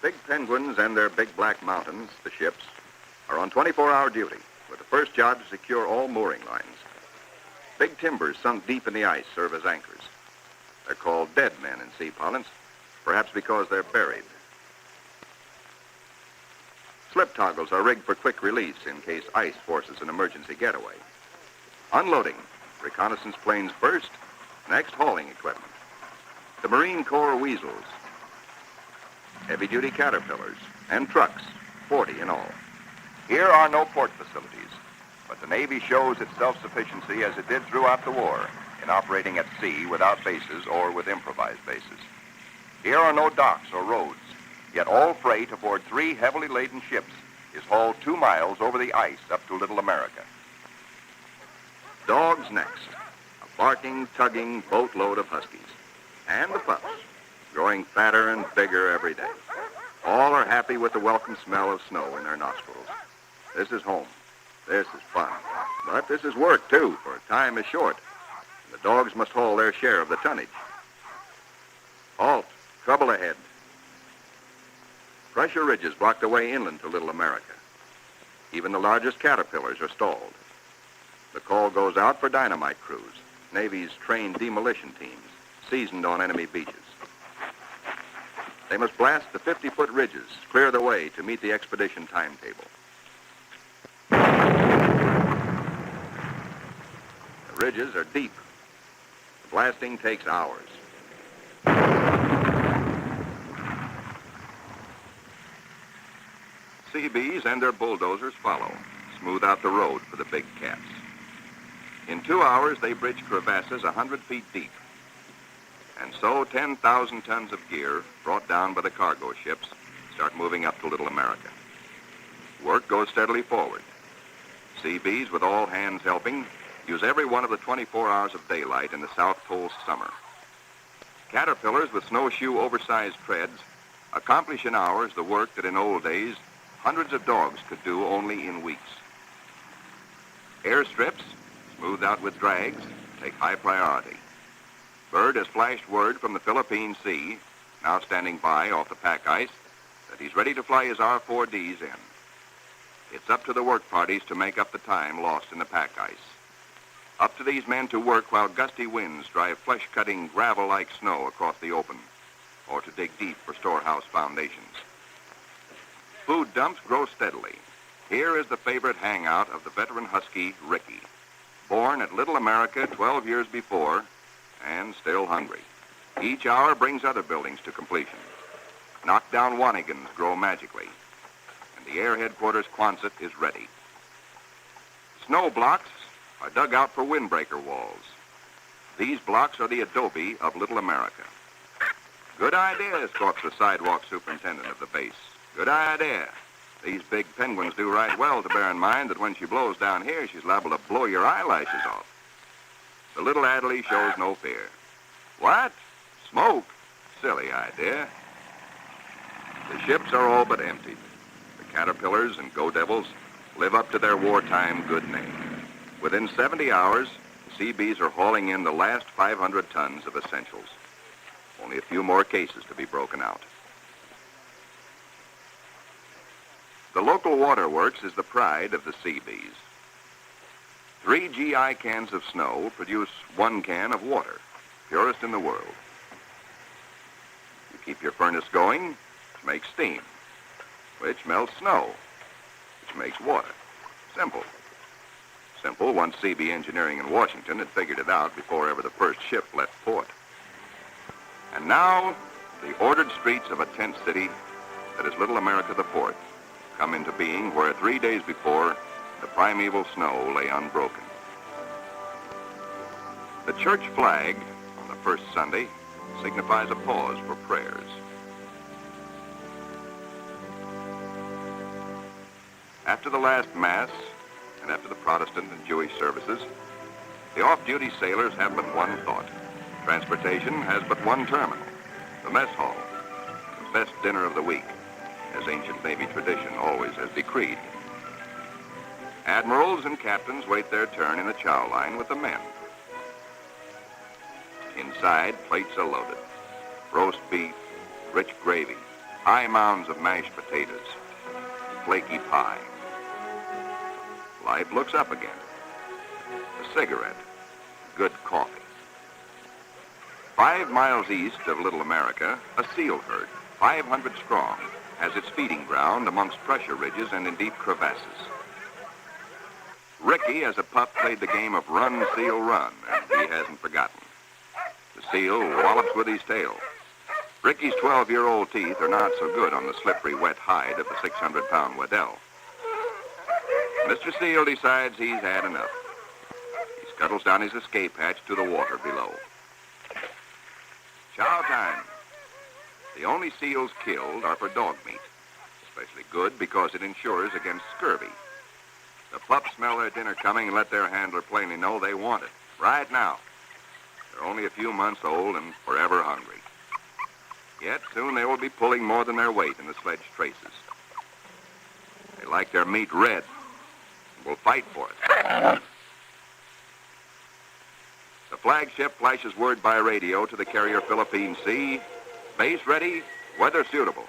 Big Penguins and their big black mountains, the ships, are on 24-hour duty with the first job to secure all mooring lines. Big timbers sunk deep in the ice serve as anchors. They're called dead men in sea parlance, perhaps because they're buried. Slip toggles are rigged for quick release in case ice forces an emergency getaway. Unloading, reconnaissance planes first, next hauling equipment. The Marine Corps weasels, heavy-duty caterpillars, and trucks, 40 in all. Here are no port facilities, but the Navy shows its self-sufficiency as it did throughout the war in operating at sea without bases or with improvised bases. Here are no docks or roads, yet all freight aboard 3 heavily laden ships is hauled 2 miles over the ice up to Little America. Dogs next, a barking, tugging boatload of huskies. And the pups, growing fatter and bigger every day. All are happy with the welcome smell of snow in their nostrils. This is home. This is fun. But this is work, too, for time is short. The dogs must haul their share of the tonnage. Halt. Trouble ahead. Pressure ridges block the way inland to Little America. Even the largest caterpillars are stalled. The call goes out for dynamite crews, Navy's trained demolition teams, seasoned on enemy beaches. They must blast the 50-foot ridges, clear the way to meet the expedition timetable. The ridges are deep. The blasting takes hours. Seabees and their bulldozers follow, smooth out the road for the big cats. In 2 hours, they bridge crevasses 100 feet deep. And so 10,000 tons of gear, brought down by the cargo ships, start moving up to Little America. Work goes steadily forward. Seabees, with all hands helping, use every one of the 24 hours of daylight in the South Pole summer. Caterpillars with snowshoe oversized treads accomplish in hours the work that in old days hundreds of dogs could do only in weeks. Airstrips, smoothed out with drags, take high priority. Bird has flashed word from the Philippine Sea, now standing by off the pack ice, that he's ready to fly his R-4Ds in. It's up to the work parties to make up the time lost in the pack ice. Up to these men to work while gusty winds drive flesh-cutting gravel-like snow across the open, or to dig deep for storehouse foundations. Food dumps grow steadily. Here is the favorite hangout of the veteran husky, Ricky, born at Little America 12 years before, and still hungry. Each hour brings other buildings to completion. Knockdown Wanigans grow magically, and the Air Headquarters Quonset is ready. Snow blocks are dug out for windbreaker walls. These blocks are the adobe of Little America. Good idea, squawks the sidewalk superintendent of the base. Good idea. These big penguins do right well to bear in mind that when she blows down here, she's liable to blow your eyelashes off. The little Adderley shows no fear. What? Smoke? Silly idea. The ships are all but emptied. The caterpillars and go-devils live up to their wartime good name. Within 70 hours, the Seabees are hauling in the last 500 tons of essentials. Only a few more cases to be broken out. The local waterworks is the pride of the Seabees. 3 GI cans of snow produce 1 can of water, purest in the world. You keep your furnace going, which makes steam, which melts snow, which makes water. Simple. Simple once CB Engineering in Washington had figured it out before ever the first ship left port. And now, the ordered streets of a tent city that is Little America the Fourth come into being where 3 days before, the primeval snow lay unbroken. The church flag on the first Sunday signifies a pause for prayers. After the last Mass, and after the Protestant and Jewish services, the off-duty sailors have but one thought. Transportation has but one terminal, the mess hall, the best dinner of the week, as ancient Navy tradition always has decreed. Admirals and captains wait their turn in the chow line with the men. Inside, plates are loaded. Roast beef, rich gravy, high mounds of mashed potatoes, flaky pie. Life looks up again. A cigarette, good coffee. 5 miles east of Little America, a seal herd, 500 strong, has its feeding ground amongst pressure ridges and in deep crevasses. Ricky, as a pup, played the game of run, seal, run, and he hasn't forgotten. The seal wallops with his tail. Ricky's 12-year-old teeth are not so good on the slippery, wet hide of the 600-pound Waddell. Mr. Seal decides he's had enough. He scuttles down his escape hatch to the water below. Chow time. The only seals killed are for dog meat, especially good because it insures against scurvy. The pups smell their dinner coming and let their handler plainly know they want it, right now. They're only a few months old and forever hungry. Yet soon they will be pulling more than their weight in the sledge traces. They like their meat red and will fight for it. The flagship flashes word by radio to the carrier Philippine Sea. Base ready, weather suitable.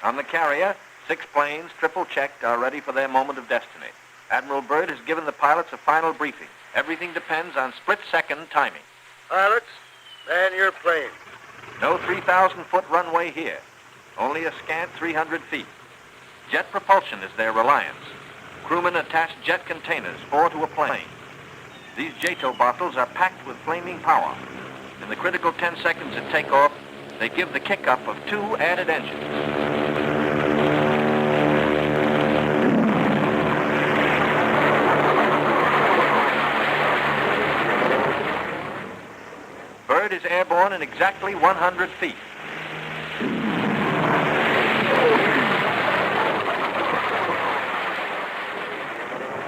On the carrier, 6 planes, triple-checked, are ready for their moment of destiny. Admiral Byrd has given the pilots a final briefing. Everything depends on split-second timing. Pilots, man your plane. No 3,000-foot runway here. Only a scant 300 feet. Jet propulsion is their reliance. Crewmen attach jet containers, 4 to a plane. These JATO bottles are packed with flaming power. In the critical 10 seconds at takeoff, they give the kick-up of 2 added engines. Byrd is airborne in exactly 100 feet.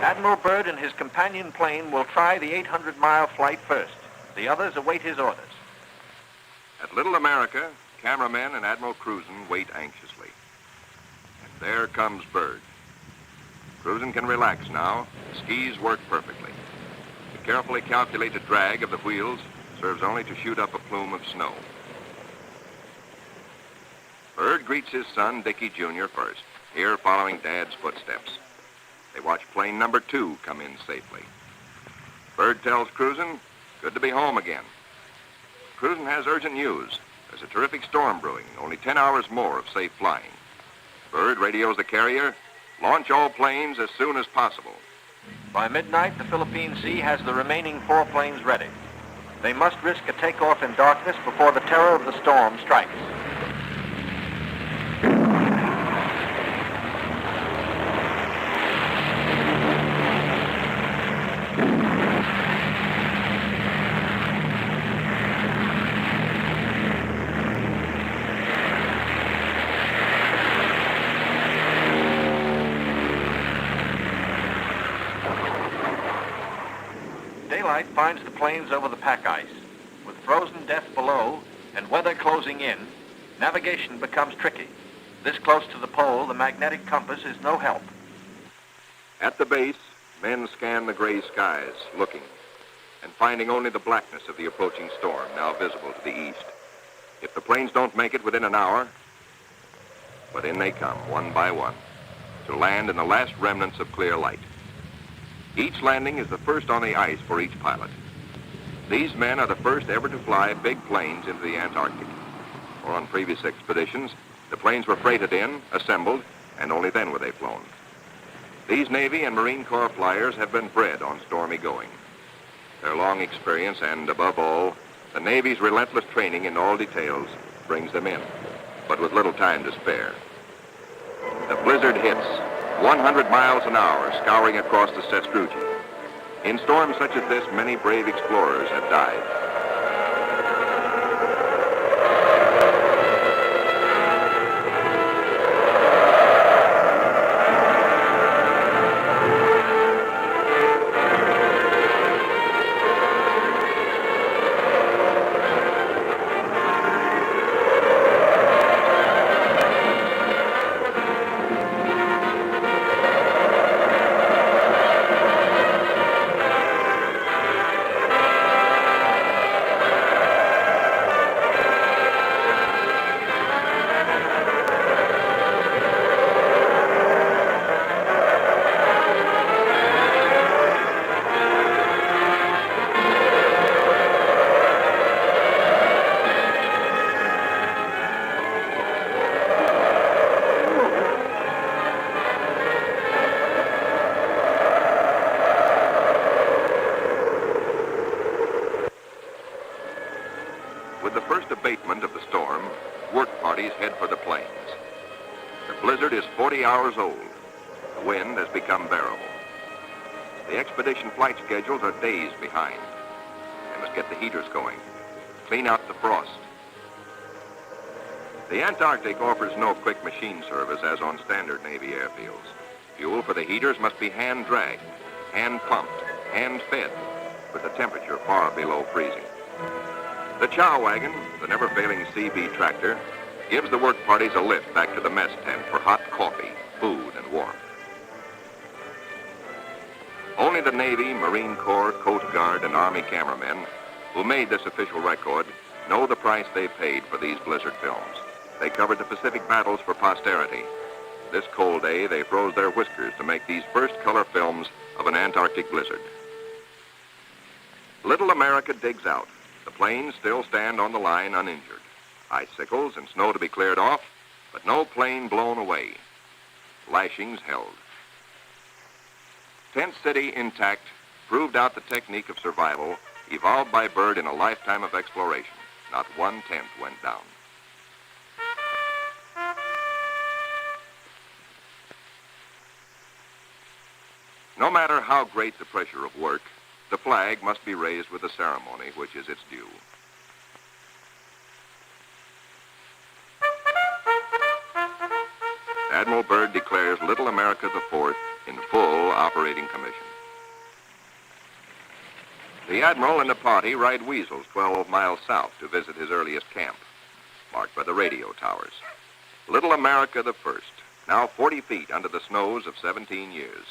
Admiral Byrd and his companion plane will try the 800-mile flight first. The others await his orders. At Little America, cameramen and Admiral Cruzen wait anxiously. And there comes Byrd. Cruzen can relax now. The skis work perfectly. The carefully calculated drag of the wheels serves only to shoot up a plume of snow. Byrd greets his son, Dickie Jr., first, here following Dad's footsteps. They watch plane number 2 come in safely. Byrd tells Cruzen, good to be home again. Cruzen has urgent news. There's a terrific storm brewing, only 10 hours more of safe flying. Byrd radios the carrier, launch all planes as soon as possible. By midnight, the Philippine Sea has the remaining 4 planes ready. They must risk a takeoff in darkness before the terror of the storm strikes. Daylight finds the planes over the pack ice. With frozen depth below and weather closing in, navigation becomes tricky. This close to the pole, the magnetic compass is no help. At the base, men scan the gray skies, looking, and finding only the blackness of the approaching storm, now visible to the east. If the planes don't make it within an hour, but in they come, one by one, to land in the last remnants of clear light. Each landing is the first on the ice for each pilot. These men are the first ever to fly big planes into the Antarctic. Or on previous expeditions, the planes were freighted in, assembled, and only then were they flown. These Navy and Marine Corps flyers have been bred on stormy going. Their long experience and, above all, the Navy's relentless training in all details brings them in, but with little time to spare. The blizzard hits, 100 miles an hour, scouring across the Sastrugi. In storms such as this, many brave explorers have died. first abatement of the storm, work parties head for the plains. The blizzard is 40 hours old. The wind has become bearable. The expedition flight schedules are days behind. They must get the heaters going, clean out the frost. The Antarctic offers no quick machine service as on standard Navy airfields. Fuel for the heaters must be hand-dragged, hand-pumped, hand-fed, with the temperature far below freezing. The chow wagon, the never-failing CB tractor, gives the work parties a lift back to the mess tent for hot coffee, food, and warmth. Only the Navy, Marine Corps, Coast Guard, and Army cameramen who made this official record know the price they paid for these blizzard films. They covered the Pacific battles for posterity. This cold day, they froze their whiskers to make these first color films of an Antarctic blizzard. Little America digs out. The planes still stand on the line uninjured. Icicles and snow to be cleared off, but no plane blown away. Lashings held. Tent City intact proved out the technique of survival evolved by Byrd in a lifetime of exploration. Not one tent went down. No matter how great the pressure of work, the flag must be raised with a ceremony which is its due. Admiral Byrd declares Little America IV in full operating commission. The Admiral and the party ride Weasels 12 miles south to visit his earliest camp, marked by the radio towers. Little America I, now 40 feet under the snows of 17 years.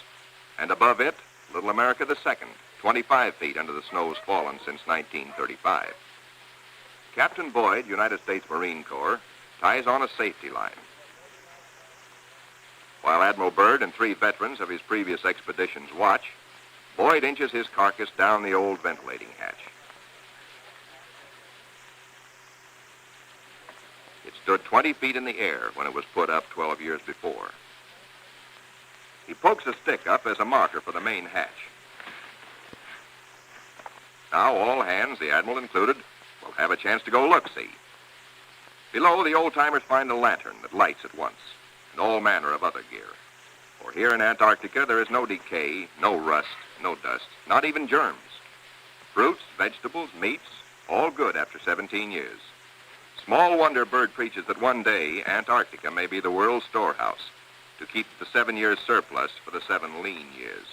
And above it, Little America II, 25 feet under the snows fallen since 1935. Captain Boyd, United States Marine Corps, ties on a safety line. While Admiral Byrd and 3 veterans of his previous expeditions watch, Boyd inches his carcass down the old ventilating hatch. It stood 20 feet in the air when it was put up 12 years before. He pokes a stick up as a marker for the main hatch. Now all hands, the Admiral included, will have a chance to go look-see. Below, the old-timers find a lantern that lights at once, and all manner of other gear. For here in Antarctica, there is no decay, no rust, no dust, not even germs. Fruits, vegetables, meats, all good after 17 years. Small wonder Byrd preaches that one day Antarctica may be the world's storehouse to keep the 7 years surplus for the 7 lean years.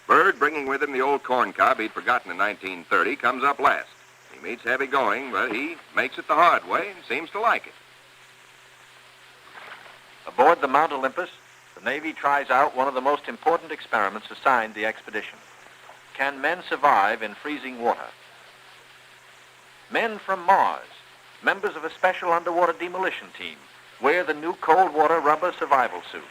Byrd, bringing with him the old corn cob he'd forgotten in 1930, comes up last. He meets heavy going, but he makes it the hard way and seems to like it. Aboard the Mount Olympus, the Navy tries out one of the most important experiments assigned the expedition. Can men survive in freezing water? Men from Mars, members of a special underwater demolition team, wear the new cold water rubber survival suit.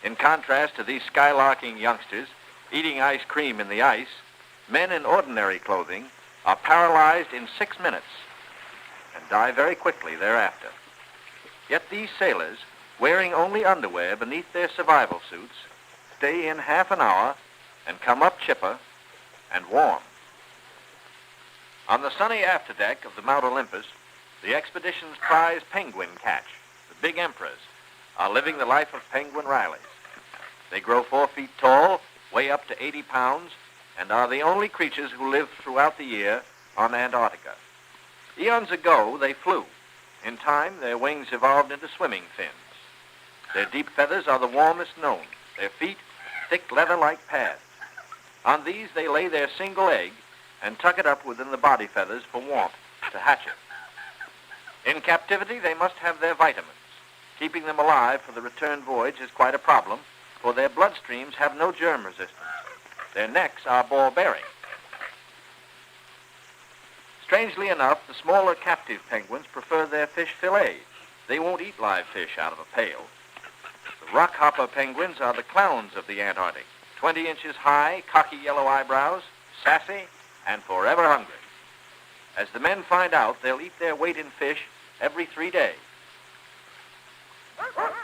In contrast to these skylarking youngsters eating ice cream in the ice, men in ordinary clothing are paralyzed in 6 minutes and die very quickly thereafter. Yet these sailors, wearing only underwear beneath their survival suits, stay in half an hour and come up chipper and warm. On the sunny afterdeck of the Mount Olympus, the expedition's prize penguin catch, the big emperors, are living the life of penguin Rileys. They grow 4 feet tall, weigh up to 80 pounds, and are the only creatures who live throughout the year on Antarctica. Eons ago, they flew. In time, their wings evolved into swimming fins. Their deep feathers are the warmest known. Their feet, thick leather-like pads. On these, they lay their single egg and tuck it up within the body feathers for warmth, to hatch it. In captivity, they must have their vitamins. Keeping them alive for the return voyage is quite a problem, for their bloodstreams have no germ resistance. Their necks are ball-bearing. Strangely enough, the smaller captive penguins prefer their fish fillets. They won't eat live fish out of a pail. The rockhopper penguins are the clowns of the Antarctic, 20 inches high, cocky yellow eyebrows, sassy, and forever hungry. As the men find out, they'll eat their weight in fish every 3 days.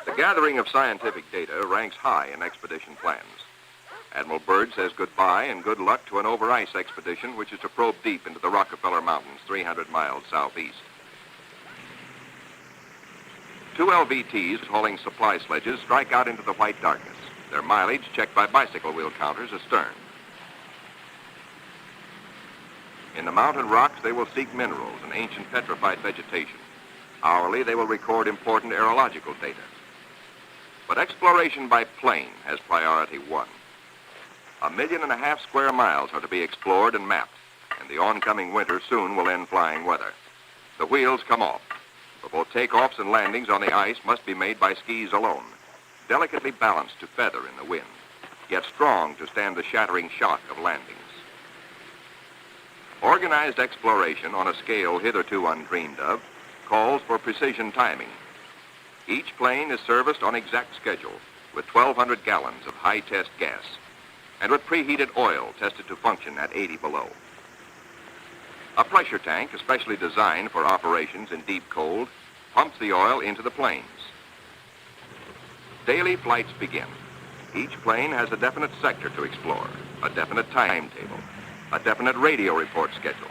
The gathering of scientific data ranks high in expedition plans. Admiral Byrd says goodbye and good luck to an over-ice expedition which is to probe deep into the Rockefeller Mountains 300 miles southeast. Two LVTs hauling supply sledges strike out into the white darkness, their mileage checked by bicycle wheel counters astern. In the mountain rocks, they will seek minerals and ancient petrified vegetation. Hourly, they will record important aerological data. But exploration by plane has priority one. 1.5 million square miles are to be explored and mapped, and the oncoming winter soon will end flying weather. The wheels come off, but both takeoffs and landings on the ice must be made by skis alone, delicately balanced to feather in the wind, yet strong to stand the shattering shock of landings. Organized exploration on a scale hitherto undreamed of calls for precision timing. Each plane is serviced on exact schedule with 1,200 gallons of high-test gas and with preheated oil tested to function at 80 below. A pressure tank, especially designed for operations in deep cold, pumps the oil into the planes. Daily flights begin. Each plane has a definite sector to explore, a definite timetable, a definite radio report schedule.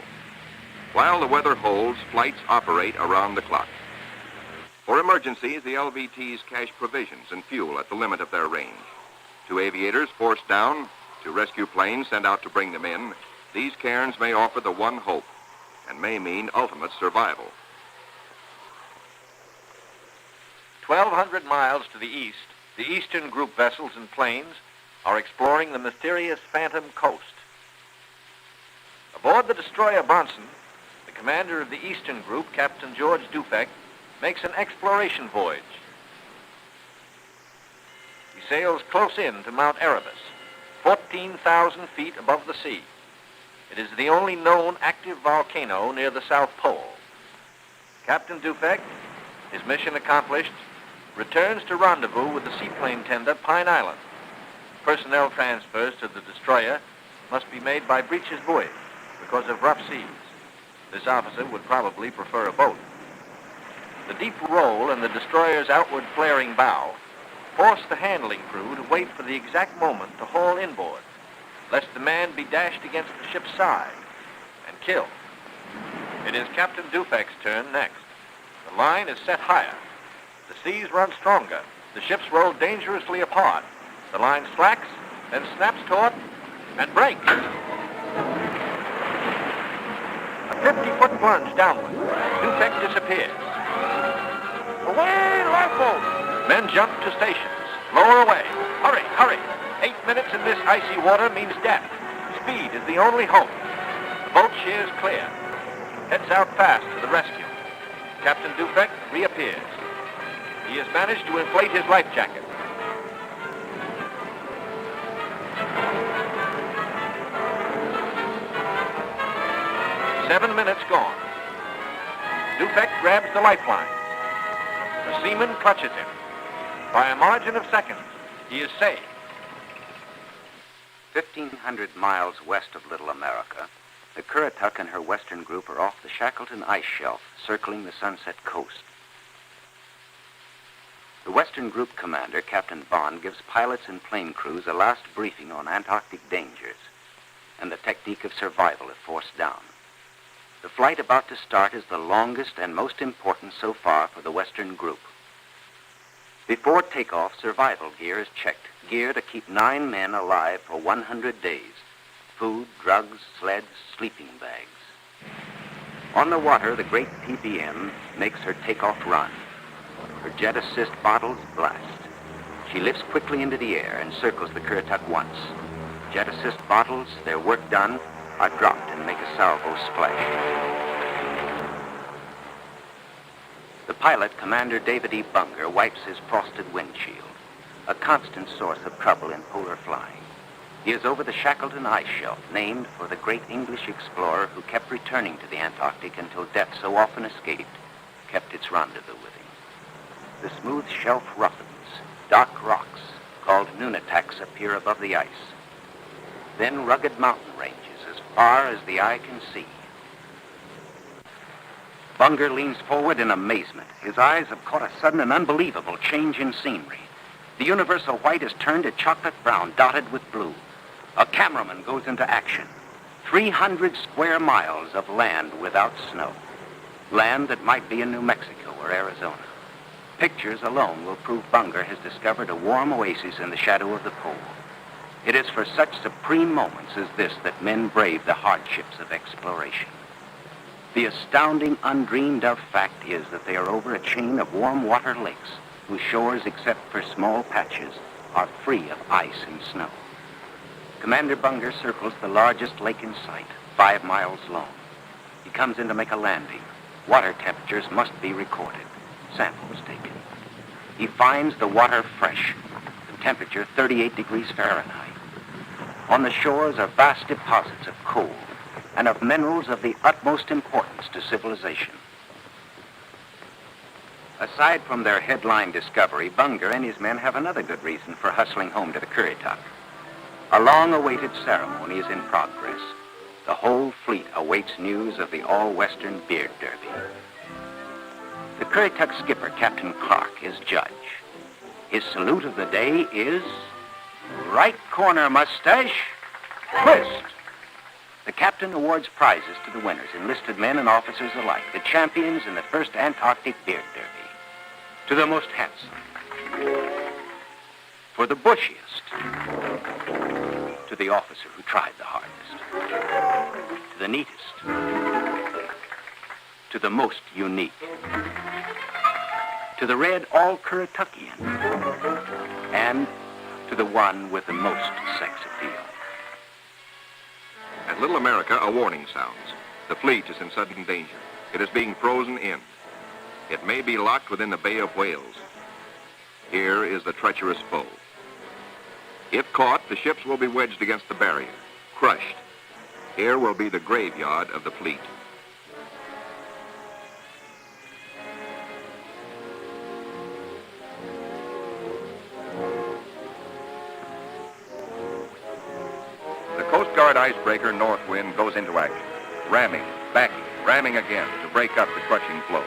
While the weather holds, flights operate around the clock. For emergencies, the LVTs cache provisions and fuel at the limit of their range. To aviators forced down, to rescue planes sent out to bring them in, these cairns may offer the one hope and may mean ultimate survival. 1,200 miles to the east, the Eastern Group vessels and planes are exploring the mysterious Phantom Coast. Aboard the destroyer Bronson, the commander of the Eastern Group, Captain George Dufek, makes an exploration voyage. He sails close in to Mount Erebus, 14,000 feet above the sea. It is the only known active volcano near the South Pole. Captain Dufek, his mission accomplished, returns to rendezvous with the seaplane tender Pine Island. Personnel transfers to the destroyer must be made by breeches buoy because of rough seas. This officer would probably prefer a boat. The deep roll in the destroyer's outward flaring bow forced the handling crew to wait for the exact moment to haul inboard, lest the man be dashed against the ship's side and killed. It is Captain Dufek's turn next. The line is set higher. The seas run stronger. The ships roll dangerously apart. The line slacks, then snaps taut and breaks. A 50-foot plunge downward. Dufek disappears. Away, lifeboat! Men jump to stations. Lower away. Hurry, hurry. 8 minutes in this icy water means death. Speed is the only hope. The boat sheers clear. Heads out fast to the rescue. Captain Dufek reappears. He has managed to inflate his life jacket. "7 minutes gone. Dufek grabs the lifeline. The seaman clutches him. By a margin of seconds, he is saved. 1,500 miles west of Little America, the Currituck and her western group are off the Shackleton ice shelf, circling the Sunset Coast. The western group commander, Captain Bond, gives pilots and plane crews a last briefing on Antarctic dangers and the technique of survival if forced down. The flight about to start is the longest and most important so far for the western group. Before takeoff, survival gear is checked. Gear to keep 9 men alive for 100 days. Food, drugs, sleds, sleeping bags. On the water, the great PBM makes her takeoff run. Her jet assist bottles blast. She lifts quickly into the air and circles the Currituck once. Jet assist bottles, their work done, are dropped and make a salvo splash. The pilot, Commander David E. Bunger, wipes his frosted windshield, a constant source of trouble in polar flying. He is over the Shackleton ice shelf, named for the great English explorer who kept returning to the Antarctic until death, so often escaped, kept its rendezvous with him. The smooth shelf roughens. Dark rocks, called nunataks, appear above the ice. Then rugged mountain ranges as far as the eye can see. Bunger leans forward in amazement. His eyes have caught a sudden and unbelievable change in scenery. The universal white has turned to chocolate brown, dotted with blue. A cameraman goes into action. 300 square miles of land without snow. Land that might be in New Mexico or Arizona. Pictures alone will prove Bunger has discovered a warm oasis in the shadow of the pole. It is for such supreme moments as this that men brave the hardships of exploration. The astounding, undreamed-of fact is that they are over a chain of warm water lakes whose shores, except for small patches, are free of ice and snow. Commander Bunger circles the largest lake in sight, 5 miles long. He comes in to make a landing. Water temperatures must be recorded. Samples taken. He finds the water fresh, the temperature 38 degrees Fahrenheit. On the shores are vast deposits of coal and of minerals of the utmost importance to civilization. Aside from their headline discovery, Bunger and his men have another good reason for hustling home to the Currituck. A long-awaited ceremony is in progress. The whole fleet awaits news of the all-Western beard derby. The Currituck skipper, Captain Clark, is judge. His salute of the day is right corner mustache, twist. The captain awards prizes to the winners, enlisted men and officers alike, the champions in the first Antarctic beard derby. To the most handsome, for the bushiest, to the officer who tried the hardest, to the neatest, to the most unique, to the red all-Currituckian, and to the one with the most sex appeal. At Little America, a warning sounds. The fleet is in sudden danger. It is being frozen in. It may be locked within the Bay of Whales. Here is the treacherous foe. If caught, the ships will be wedged against the barrier, crushed. Here will be the graveyard of the fleet. The Coast Guard icebreaker Northwind goes into action, ramming, backing, ramming again to break up the crushing flows.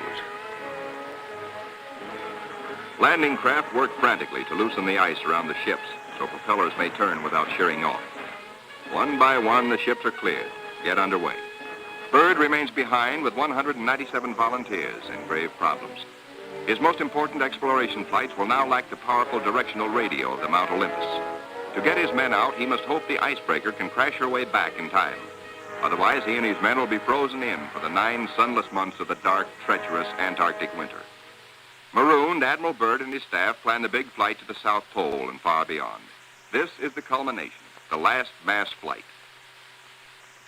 Landing craft work frantically to loosen the ice around the ships so propellers may turn without shearing off. One by one, the ships are cleared. Get underway. Byrd remains behind with 197 volunteers in grave problems. His most important exploration flights will now lack the powerful directional radio of the Mount Olympus. To get his men out, he must hope the icebreaker can crash her way back in time. Otherwise, he and his men will be frozen in for the 9 sunless months of the dark, treacherous Antarctic winter. Marooned, Admiral Byrd and his staff plan the big flight to the South Pole and far beyond. This is the culmination, the last mass flight.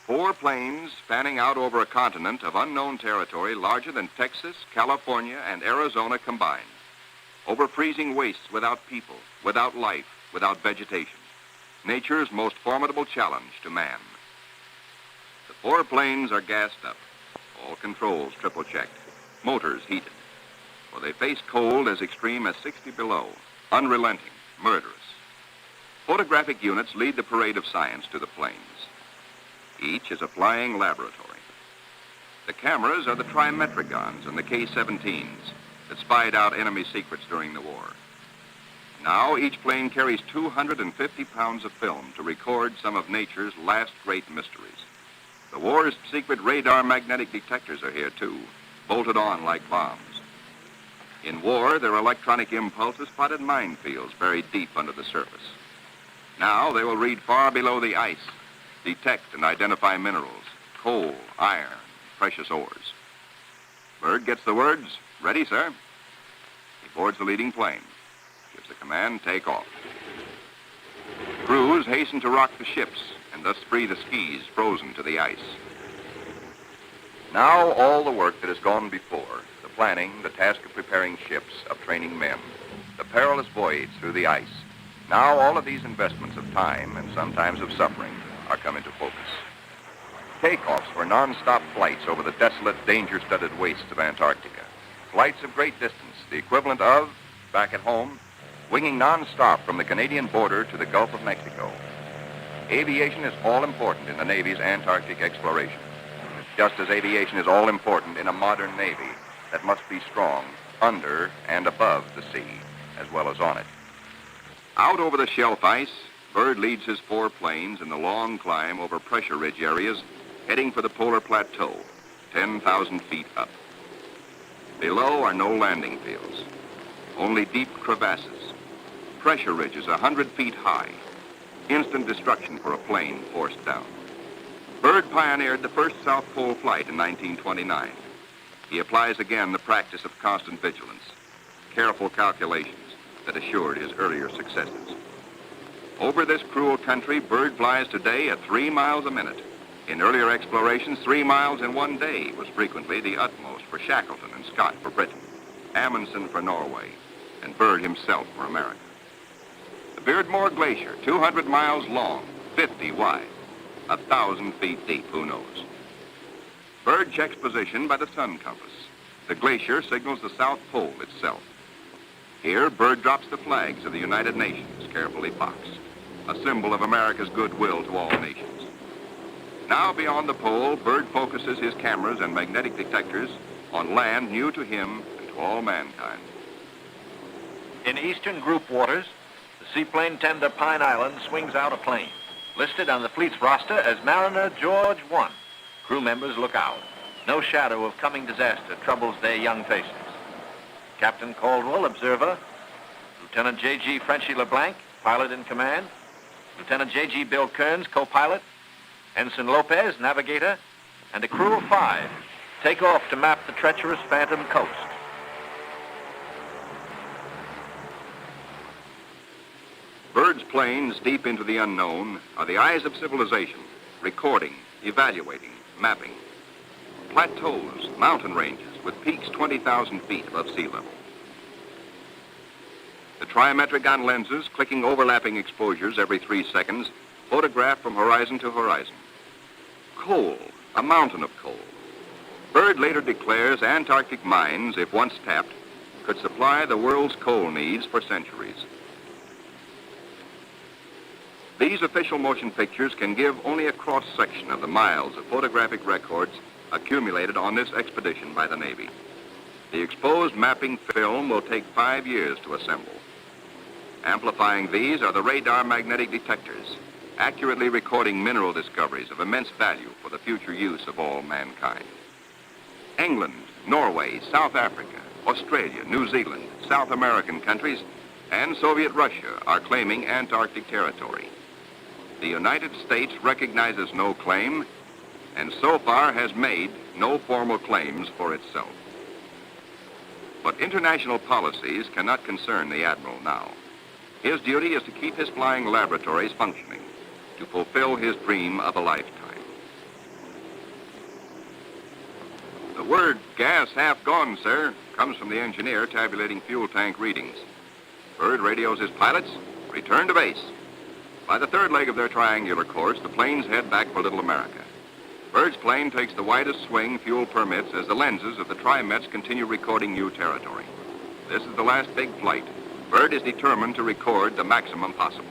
4 planes spanning out over a continent of unknown territory larger than Texas, California, and Arizona combined. Over freezing wastes without people, without life, without vegetation. Nature's most formidable challenge to man. The 4 planes are gassed up. All controls triple-checked. Motors heated. For they face cold as extreme as 60 below, unrelenting, murderous. Photographic units lead the parade of science to the planes. Each is a flying laboratory. The cameras are the trimetragons and the K-17s that spied out enemy secrets during the war. Now each plane carries 250 pounds of film to record some of nature's last great mysteries. The war's secret radar magnetic detectors are here too, bolted on like bombs. In war, their electronic impulses spotted minefields buried deep under the surface. Now they will read far below the ice, detect and identify minerals, coal, iron, precious ores. Byrd gets the words, "Ready, sir." He boards the leading plane, gives the command, "Take off." Crews hasten to rock the ships and thus free the skis frozen to the ice. Now all the work that has gone before, the planning, the task of preparing ships, of training men, the perilous voyage through the ice, now all of these investments of time and sometimes of suffering are come into focus. Takeoffs for non-stop flights over the desolate, danger-studded wastes of Antarctica. Flights of great distance, the equivalent of, back at home, winging non-stop from the Canadian border to the Gulf of Mexico. Aviation is all important in the Navy's Antarctic exploration, just as aviation is all important in a modern Navy that must be strong under and above the sea, as well as on it. Out over the shelf ice, Byrd leads his 4 planes in the long climb over pressure ridge areas, heading for the polar plateau, 10,000 feet up. Below are no landing fields. only deep crevasses. Pressure ridges 100 feet high. Instant destruction for a plane forced down. Byrd pioneered the first South Pole flight in 1929. He applies again the practice of constant vigilance, careful calculations that assured his earlier successes. Over this cruel country, Byrd flies today at 3 miles a minute. In earlier explorations, 3 miles in one day was frequently the utmost for Shackleton and Scott for Britain, Amundsen for Norway, and Byrd himself for America. The Beardmore Glacier, 200 miles long, 50 wide, 1,000 feet deep, who knows? Byrd checks position by the sun compass. The glacier signals the South Pole itself. Here, Byrd drops the flags of the United Nations, carefully boxed, a symbol of America's goodwill to all nations. Now, beyond the pole, Byrd focuses his cameras and magnetic detectors on land new to him and to all mankind. In eastern group waters, the seaplane tender Pine Island swings out a plane, listed on the fleet's roster as Mariner George 1. Crew members look out. No shadow of coming disaster troubles their young faces. Captain Caldwell, observer. Lieutenant J.G. Frenchy LeBlanc, pilot in command. Lieutenant J.G. Bill Kearns, co-pilot. Ensign Lopez, navigator. And a crew of 5 take off to map the treacherous Phantom coast. Byrd's planes, deep into the unknown, are the eyes of civilization, recording, evaluating, mapping. Plateaus, mountain ranges with peaks 20,000 feet above sea level. The trimetric lenses, clicking overlapping exposures every 3 seconds, photograph from horizon to horizon. Coal, a mountain of coal. Byrd later declares Antarctic mines, if once tapped, could supply the world's coal needs for centuries. These official motion pictures can give only a cross-section of the miles of photographic records accumulated on this expedition by the Navy. The exposed mapping film will take 5 years to assemble. Amplifying these are the radar magnetic detectors, accurately recording mineral discoveries of immense value for the future use of all mankind. England, Norway, South Africa, Australia, New Zealand, South American countries, and Soviet Russia are claiming Antarctic territory. The United States recognizes no claim, and so far has made no formal claims for itself. But international policies cannot concern the Admiral now. His duty is to keep his flying laboratories functioning, to fulfill his dream of a lifetime. The word "gas half gone, sir," comes from the engineer tabulating fuel tank readings. Byrd radios his pilots, return to base. By the third leg of their triangular course, the planes head back for Little America. Byrd's plane takes the widest swing fuel permits as the lenses of the trimets continue recording new territory. This is the last big flight. Byrd is determined to record the maximum possible.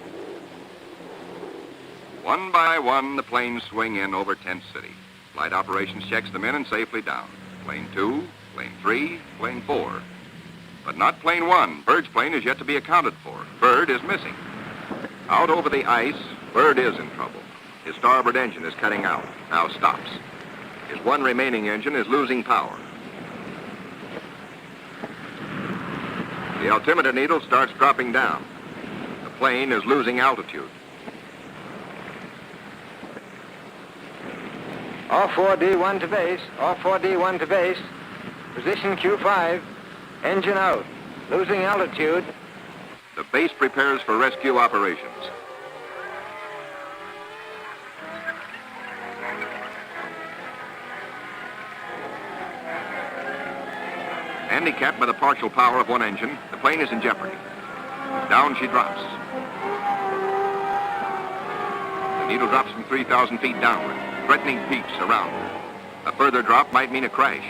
One by one, the planes swing in over Tent City. Flight operations checks them in and safely down. Plane 2, plane 3, plane 4. But not plane 1. Byrd's plane is yet to be accounted for. Byrd is missing. Out over the ice, Byrd is in trouble. His starboard engine is cutting out, now stops. His one remaining engine is losing power. The altimeter needle starts dropping down. The plane is losing altitude. All 4D1 to base, all 4D1 to base. Position Q5, engine out, losing altitude. The base prepares for rescue operations. Handicapped by the partial power of one engine, the plane is in jeopardy. Down she drops. The needle drops from 3,000 feet downward, threatening peaks around her. A further drop might mean a crash.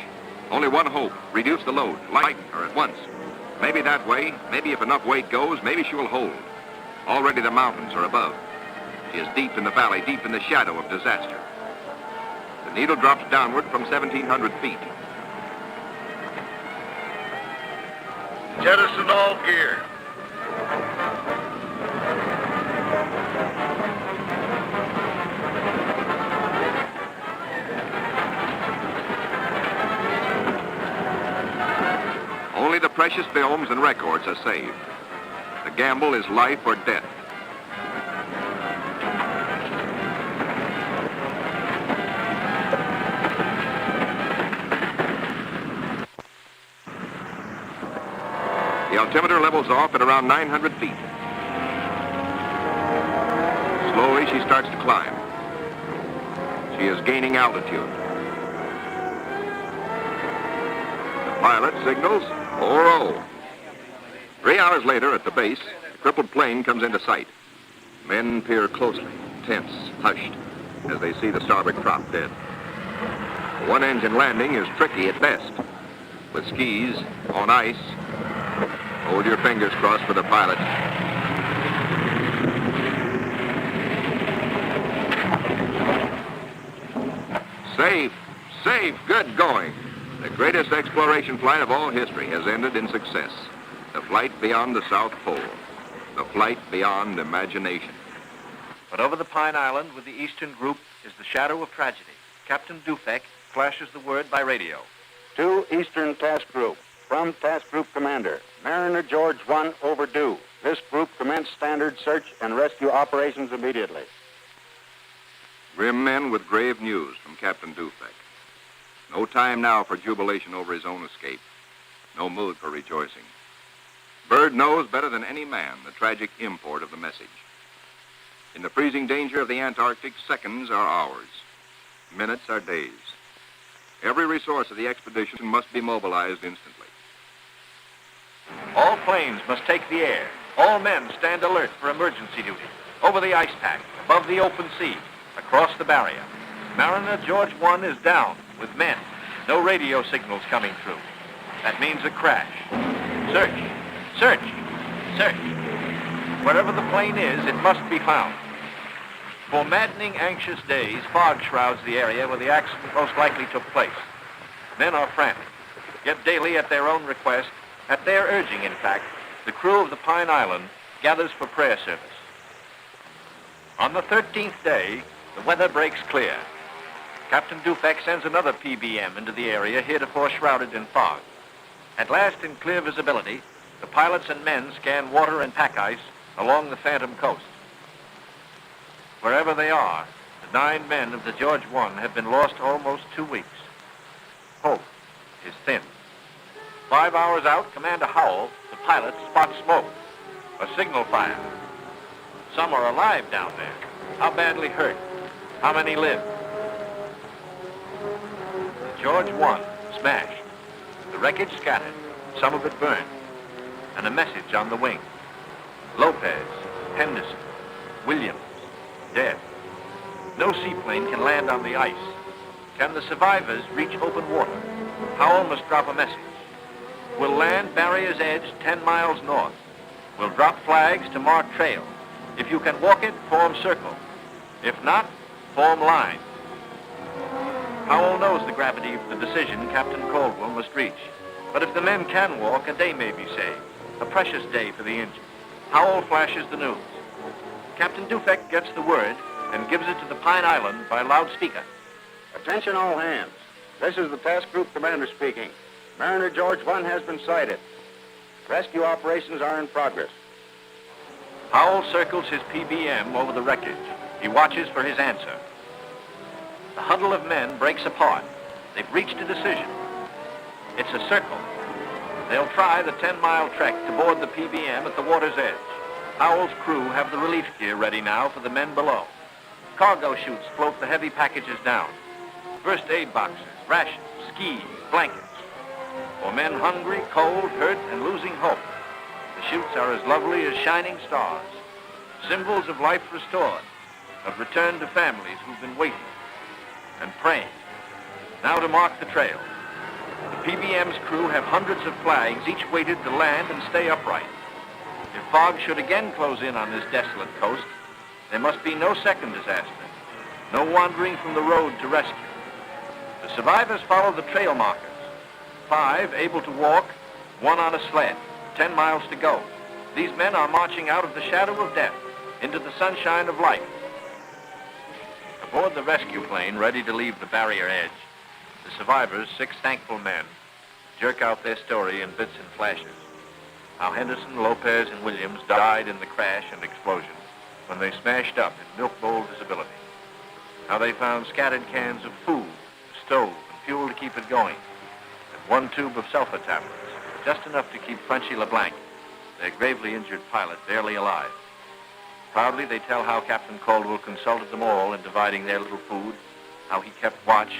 Only one hope: reduce the load, lighten her at once. Maybe that way, maybe if enough weight goes, maybe she will hold. Already the mountains are above. She is deep in the valley, deep in the shadow of disaster. The needle drops downward from 1,700 feet. Jettison all gear. Only the precious films and records are saved. The gamble is life or death. The altimeter levels off at around 900 feet. Slowly, she starts to climb. She is gaining altitude. The pilot signals 4-0. 3 hours later, at the base, the crippled plane comes into sight. Men peer closely, tense, hushed, as they see the starboard prop dead. The one-engine landing is tricky at best. With skis, on ice, hold your fingers crossed for the pilot. Safe, safe, good going. The greatest exploration flight of all history has ended in success. The flight beyond the South Pole. The flight beyond imagination. But over the Pine Island with the Eastern Group is the shadow of tragedy. Captain Dufek flashes the word by radio. To Eastern Task Group. From Task Group Commander, Mariner George 1 overdue. This group commence standard search and rescue operations immediately. Grim men with grave news from Captain Dufek. No time now for jubilation over his own escape. No mood for rejoicing. Byrd knows better than any man the tragic import of the message. In the freezing danger of the Antarctic, seconds are hours. Minutes are days. Every resource of the expedition must be mobilized instantly. All planes must take the air. All men stand alert for emergency duty. Over the ice pack, above the open sea, across the barrier. Mariner George 1 is down with men. No radio signals coming through. That means a crash. Search, search, search. Wherever the plane is, it must be found. For maddening, anxious days, fog shrouds the area where the accident most likely took place. Men are frantic. Yet daily, at their own request, at their urging, in fact, the crew of the Pine Island gathers for prayer service. On the 13th day, the weather breaks clear. Captain Dufek sends another PBM into the area heretofore shrouded in fog. At last, in clear visibility, the pilots and men scan water and pack ice along the Phantom coast. Wherever they are, the 9 men of the George 1 have been lost almost 2 weeks. Hope is thin. 5 hours out, Commander Howell, the pilot, spots smoke. A signal fire. Some are alive down there. How badly hurt? How many live? The George 1 smashed. The wreckage scattered, some of it burned. And a message on the wing. Lopez, Henderson, Williams, dead. No seaplane can land on the ice. Can the survivors reach open water? Howell must drop a message. We'll land Barrier's Edge 10 miles north. We'll drop flags to mark trails. If you can walk it, form circle. If not, form line. Howell knows the gravity of the decision Captain Caldwell must reach. But if the men can walk, a day may be saved. A precious day for the injured. Howell flashes the news. Captain Dufek gets the word and gives it to the Pine Island by loudspeaker. Attention all hands. This is the Task Group Commander speaking. Mariner George 1 has been sighted. Rescue operations are in progress. Howell circles his PBM over the wreckage. He watches for his answer. The huddle of men breaks apart. They've reached a decision. It's a circle. They'll try the 10-mile trek to board the PBM at the water's edge. Howell's crew have the relief gear ready now for the men below. Cargo chutes float the heavy packages down. First aid boxes, rations, skis, blankets. For men hungry, cold, hurt, and losing hope, the chutes are as lovely as shining stars. Symbols of life restored, of return to families who've been waiting and praying. Now to mark the trail. The PBM's crew have hundreds of flags, each weighted to land and stay upright. If fog should again close in on this desolate coast, there must be no second disaster, no wandering from the road to rescue. The survivors follow the trail markers. 5 able to walk, 1 on a sled, 10 miles to go. These men are marching out of the shadow of death into the sunshine of life. Aboard the rescue plane, ready to leave the barrier edge, the survivors, 6 thankful men, jerk out their story in bits and flashes. How Henderson, Lopez, and Williams died in the crash and explosion when they smashed up in milk bowl visibility. How they found scattered cans of food, a stove, and fuel to keep it going, and one tube of sulfur tablets, just enough to keep Frenchy LeBlanc, their gravely injured pilot, barely alive. Proudly, they tell how Captain Caldwell consulted them all in dividing their little food, how he kept watch,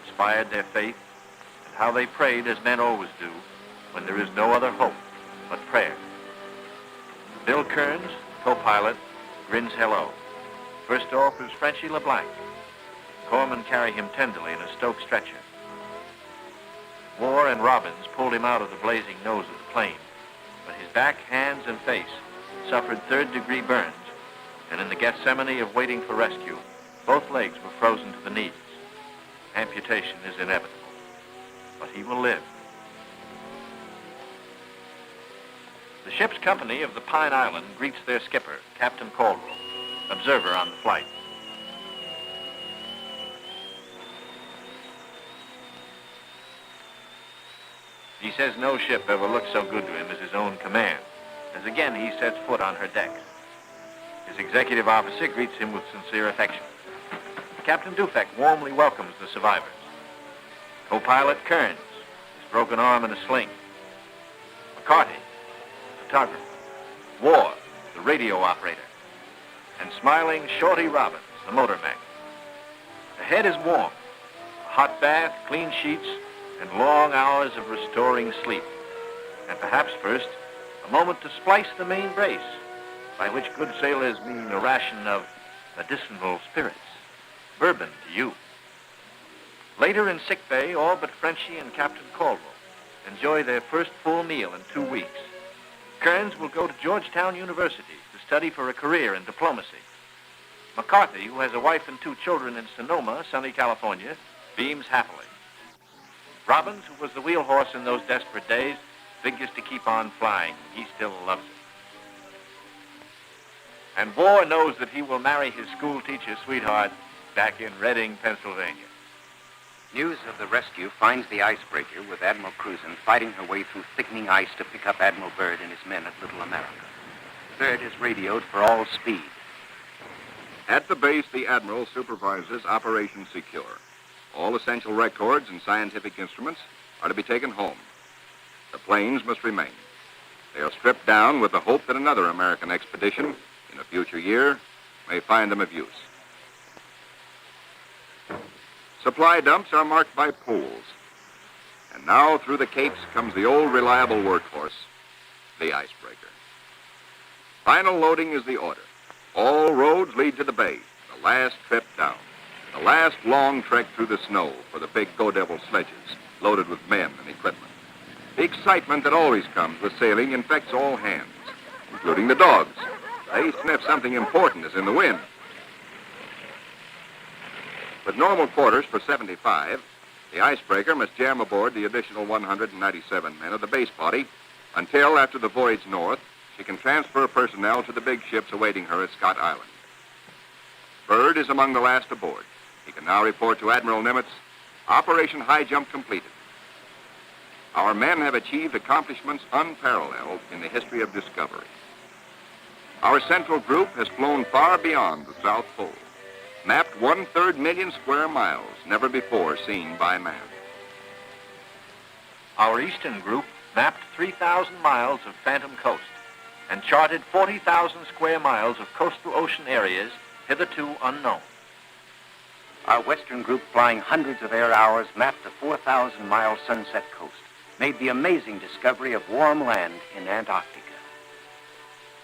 inspired their faith, and how they prayed as men always do when there is no other hope but prayer. Bill Kearns, co-pilot, grins hello. First off is Frenchy LeBlanc. Corpsmen carry him tenderly in a Stoke stretcher. Moore and Robbins pulled him out of the blazing nose of the plane, but his back, hands, and face suffered third-degree burns, and in the Gethsemane of waiting for rescue, both legs were frozen to the knees. Amputation is inevitable, but he will live. The ship's company of the Pine Island greets their skipper, Captain Caldwell, observer on the flight. He says no ship ever looked so good to him as his own command, as again he sets foot on her decks. His executive officer greets him with sincere affection. Captain Dufek warmly welcomes the survivors. Co-pilot Kearns, his broken arm in a sling. McCarty, the photographer. War, the radio operator. And smiling Shorty Robbins, the motor mech. The head is warm. A hot bath, clean sheets, and long hours of restoring sleep. And perhaps first, a moment to splice the main brace, by which good sailors mean a ration of medicinal spirits. Bourbon to you. Later in sickbay, all but Frenchy and Captain Caldwell enjoy their first full meal in 2 weeks. Kearns will go to Georgetown University to study for a career in diplomacy. McCarthy, who has a wife and 2 children in Sonoma, sunny California, beams happily. Robbins, who was the wheel horse in those desperate days, figures to keep on flying. He still loves it. And Bohr knows that he will marry his school teacher sweetheart back in Reading, Pennsylvania. News of the rescue finds the icebreaker with Admiral Cruzen fighting her way through thickening ice to pick up Admiral Byrd and his men at Little America. Byrd is radioed for all speed. At the base, the Admiral supervises Operation Secure. All essential records and scientific instruments are to be taken home. The planes must remain. They are stripped down with the hope that another American expedition in a future year may find them of use. Supply dumps are marked by pools. And now through the capes comes the old reliable workhorse, the icebreaker. Final loading is the order. All roads lead to the bay, the last trip down. The last long trek through the snow for the big Go Devil sledges, loaded with men and equipment. The excitement that always comes with sailing infects all hands, including the dogs. They sniff something important is in the wind. With normal quarters for 75, the icebreaker must jam aboard the additional 197 men of the base body until, after the voyage north, she can transfer personnel to the big ships awaiting her at Scott Island. Byrd is among the last aboard. He can now report to Admiral Nimitz, Operation High Jump completed. Our men have achieved accomplishments unparalleled in the history of discovery. Our central group has flown far beyond the South Pole, mapped 1/3 million square miles never before seen by man. Our eastern group mapped 3,000 miles of phantom coast and charted 40,000 square miles of coastal ocean areas hitherto unknown. Our western group, flying hundreds of air hours, mapped the 4,000-mile Sunset Coast, made the amazing discovery of warm land in Antarctica.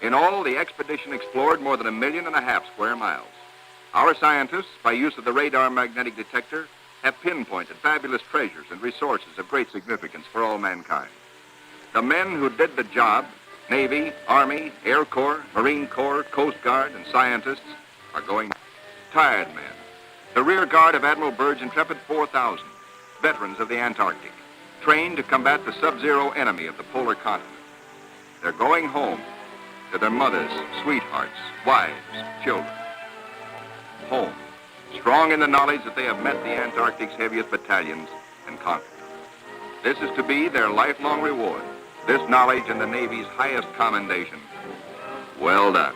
In all, the expedition explored more than 1.5 million square miles. Our scientists, by use of the radar magnetic detector, have pinpointed fabulous treasures and resources of great significance for all mankind. The men who did the job, Navy, Army, Air Corps, Marine Corps, Coast Guard, and scientists, are going tired men. The rear guard of Admiral Byrd's intrepid 4,000, veterans of the Antarctic, trained to combat the sub-zero enemy of the polar continent. They're going home to their mothers, sweethearts, wives, children. Home, strong in the knowledge that they have met the Antarctic's heaviest battalions and conquered them. This is to be their lifelong reward. This knowledge and the Navy's highest commendation. Well done.